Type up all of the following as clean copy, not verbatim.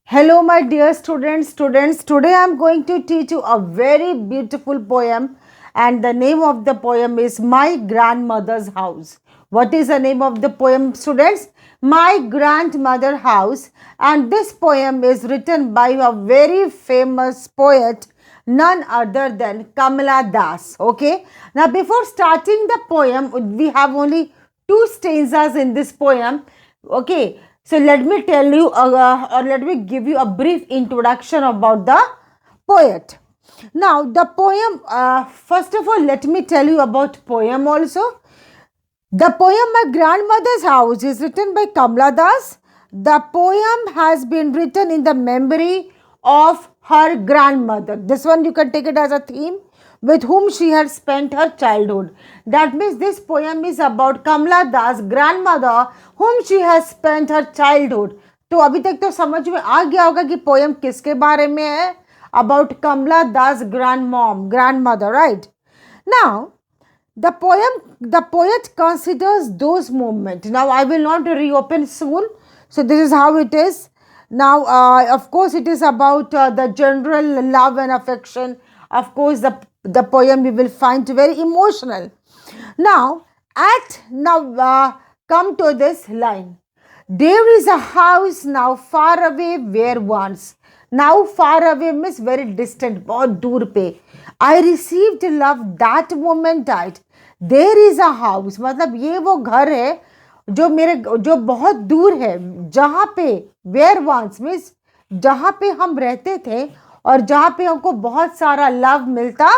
Hello, my dear students. Today I'm going to teach you a very beautiful poem, and the name of the poem is My Grandmother's House. What is the name of the poem, students? My Grandmother House, and this poem is written by a very famous poet, none other than Kamala Das. Okay, now before starting the poem, we have only two stanzas in this poem. Okay, so let me tell you or let me give you a brief introduction about the poet. Now the poem, first of all, let me tell you about poem also. The poem My Grandmother's House is written by Kamala Das. The poem has been written in the memory of her grandmother. This one you can take it as a theme, with whom she had spent her childhood. That means this poem is about Kamala Das grandmother whom she has spent her childhood. तो अभी तक तो समझ में आ गया होगा कि poem किसके बारे में है. About Kamala Das grandmother, right? Now the poet considers those moments. Now I will not reopen soon, so this is how it is. Now of course it is about the general love and affection. Of course the poem you will find very emotional. Now come to this line. There is a house now far away where once. Now far away means very distant, बहुत दूर पे. I received love that woman died. There is a house, मतलब ये वो घर है जो बहुत दूर है, जहाँ पे where once means जहाँ पे हम रहते थे और जहाँ पे हमको बहुत सारा लव मिलता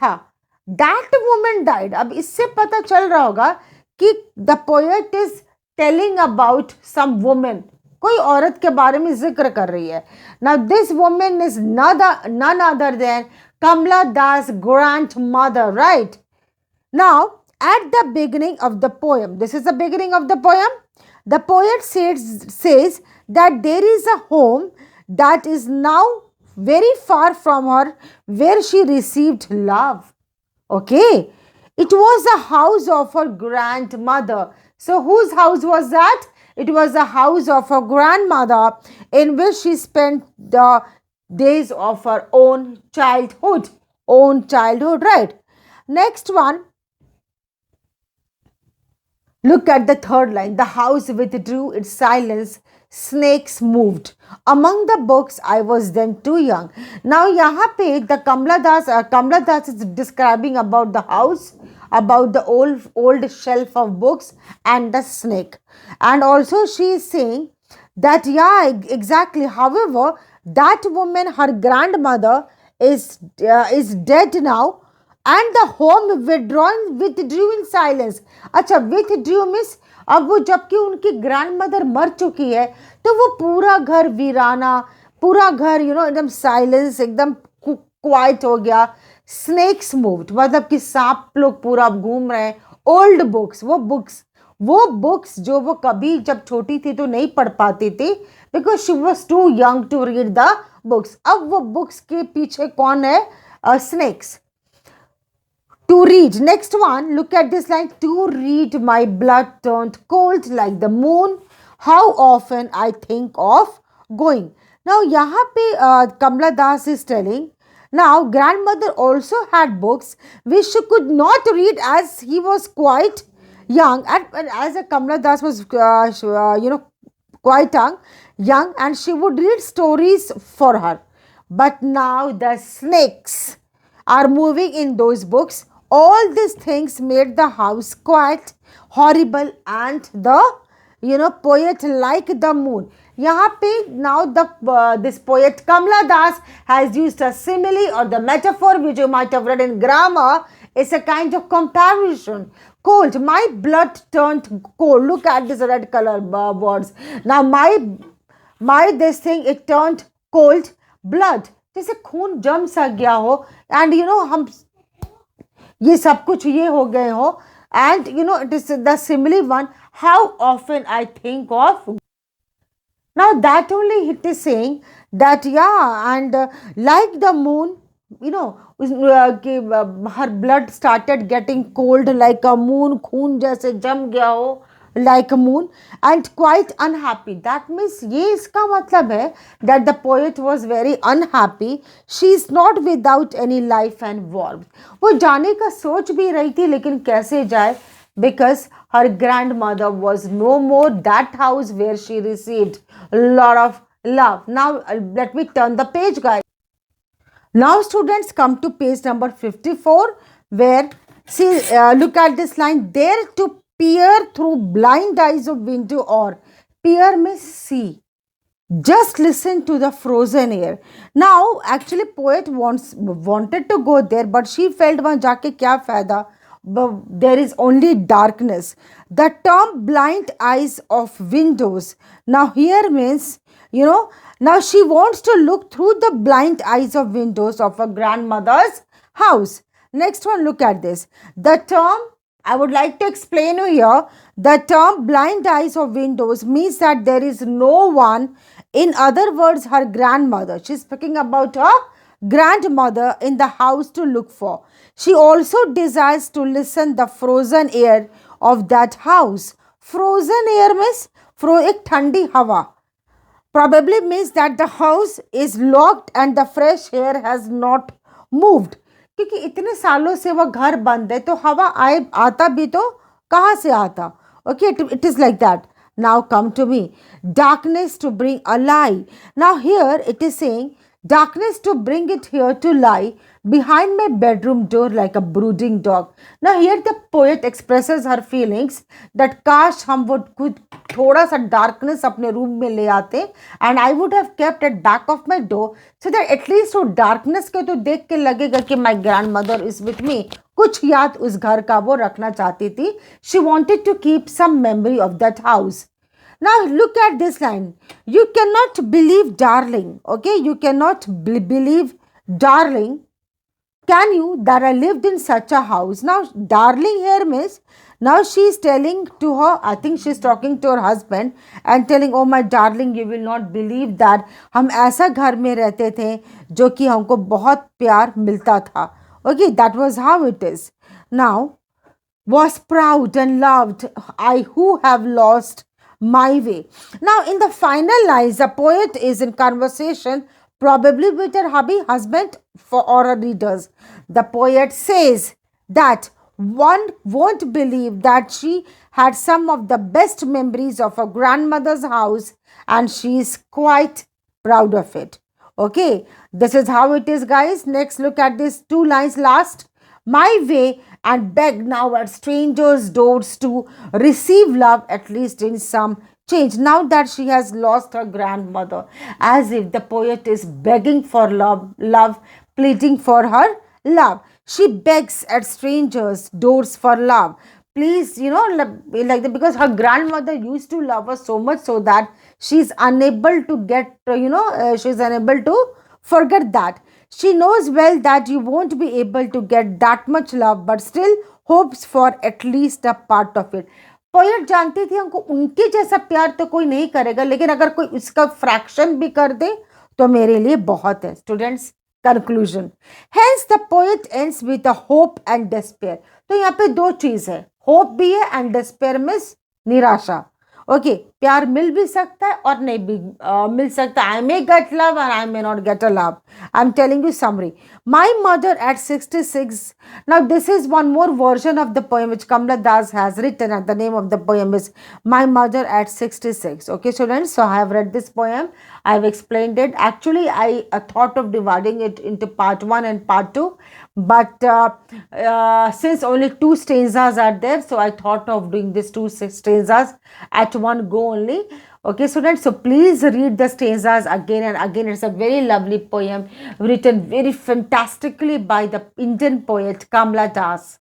था. That woman died. अब इससे पता चल रहा होगा कि the poet is telling about some woman. कोई औरत के बारे में जिक्र कर रही है. Now this woman is none other than Kamala Das grandmother, right? Now at the beginning of the poem, this is the beginning of the poem, the poet says that there is a home that is now very far from her where she received love. Okay, it was a house of her grandmother. So whose house was that? It was the house of her grandmother in which she spent the days of her own childhood. Right? Next one, look at the third line. The house withdrew its silence. Snakes moved. Among the books, I was then too young. Now, यहाँ पे the Kamala Das is describing about the house, about the old shelf of books and the snake. And also she is saying that, yeah, exactly. However, that woman, her grandmother, is dead now, and the home withdrew in silence. अच्छा, withdrew means अब वो जबकि उनकी grandmother मर चुकी है तो वो पूरा घर वीराना, पूरा घर एकदम साइलेंस, एकदम क्वाइट हो गया. स्नेक्स मूव्ड मतलब कि सांप लोग पूरा घूम रहे हैं. ओल्ड बुक्स, वो बुक्स जो वो कभी जब छोटी थी तो नहीं पढ़ पाती थी, because she was too young to read the books. अब वो बुक्स के पीछे कौन है? Snakes. To read. Next one, look at this line. To read, my blood turned cold like the moon. How often I think of going. Now, यहाँ पे Kamala Das is telling, now grandmother also had books which she could not read as he was quite young. And as a Kamala Das was, quite young, and she would read stories for her. But now the snakes are moving in those books. All these things made the house quite horrible, and the poet like the moon. यहाँ पे now this poet Kamala Das has used a simile or the metaphor which you might have read in grammar. It's a kind of comparison. Cold, my blood turned cold. Look at this red color words. Now my this thing, it turned cold. Blood, जैसे खून जम सा गया हो, and हम ये सब कुछ ये हो गए हो, and it is the simile one. How often I think of. Now that only it is saying that, yeah, and like the moon, her blood started getting cold like a moon, खून जैसे जम गया हो. like a moon and quite unhappy. That means ये इसका मतलब है that the poet was very unhappy. She is not without any life and warmth. वो जाने का सोच भी रही थी लेकिन कैसे जाए, because her grandmother was no more that house where she received a lot of love. Now let me turn the page, guys. Now students, come to page number 54, where see, look at this line. There to peer through blind eyes of window, or peer means see. Just listen to the frozen air. Now actually poet wanted to go there, but she felt वहाँ जाके क्या फायदा, but there is only darkness. The term blind eyes of windows now here means, now she wants to look through the blind eyes of windows of her grandmother's house. Next one, look at this. The term, I would like to explain you here, the term blind eyes of windows means that there is no one, in other words, her grandmother. She's speaking about her grandmother in the house to look for. She also desires to listen the frozen air of that house. Frozen air means एक ठंडी हवा. Probably means that the house is locked and the fresh air has not moved. क्योंकि इतने सालों से वह घर बंद है तो हवा आए आता भी तो कहाँ से आता. Okay, it is like that. Now come to me. Darkness to bring a lie. Now here it is saying darkness to bring it here to lie behind my bedroom door like a brooding dog. Now here the poet expresses her feelings that काश हम वो खुद थोड़ा सा darkness अपने room में ले आते and I would have kept at back of my door so that at least वो darkness के तो देख के लगेगा कि my grandmother is with me. कुछ याद उस घर का वो रखना चाहती थी. She wanted to keep some memory of that house. Now look at this line. You cannot believe, darling. Okay, you cannot believe, darling. Can you, that I lived in such a house? Now, darling here means, now she is telling to her, I think she is talking to her husband and telling, oh my darling, you will not believe that हम ऐसा घर में रहते थे जो कि हमको बहुत प्यार मिलता था. Okay, that was how it is. Now, was proud and loved, I who have lost my way. Now, in the final lines, the poet is in conversation, probably with her husband or her readers. The poet says that one won't believe that she had some of the best memories of her grandmother's house and she is quite proud of it. Okay, this is how it is, guys. Next, look at these two lines last. My way and beg now at strangers' doors to receive love, at least in some change. Now that she has lost her grandmother, as if the poet is begging for love, pleading for her love. She begs at strangers' doors for love. Please, like that, because her grandmother used to love her so much so that she's unable to get, she's unable to forget that. She knows well that you won't be able to get that much love, but still hopes for at least a part of it. Poet जानती थी हमको उनके जैसा प्यार तो कोई नहीं करेगा, लेकिन अगर कोई उसका फ्रैक्शन भी कर दे तो मेरे लिए बहुत है. Students, conclusion. Hence the poet ends with a hope and despair. तो यहाँ पे दो चीज है, होप भी है एंड डिस्पेयर मीन्स निराशा. ओके, प्यार मिल भी सकता है और नहीं भी मिल सकता. I may get love and I may not get a love. I am telling you summary. My mother at 66. Now this is one more version of the poem which Kamla Das has written, and the name of the poem is My Mother at 66. Okay students, so I have read this poem. I have explained it. Actually I thought of dividing it into part 1 and part 2, but since only 2 stanzas are there, so I thought of doing these 2 stanzas at one go only. Okay students, so please read the stanzas again and again. It's a very lovely poem written very fantastically by the Indian poet Kamla Das.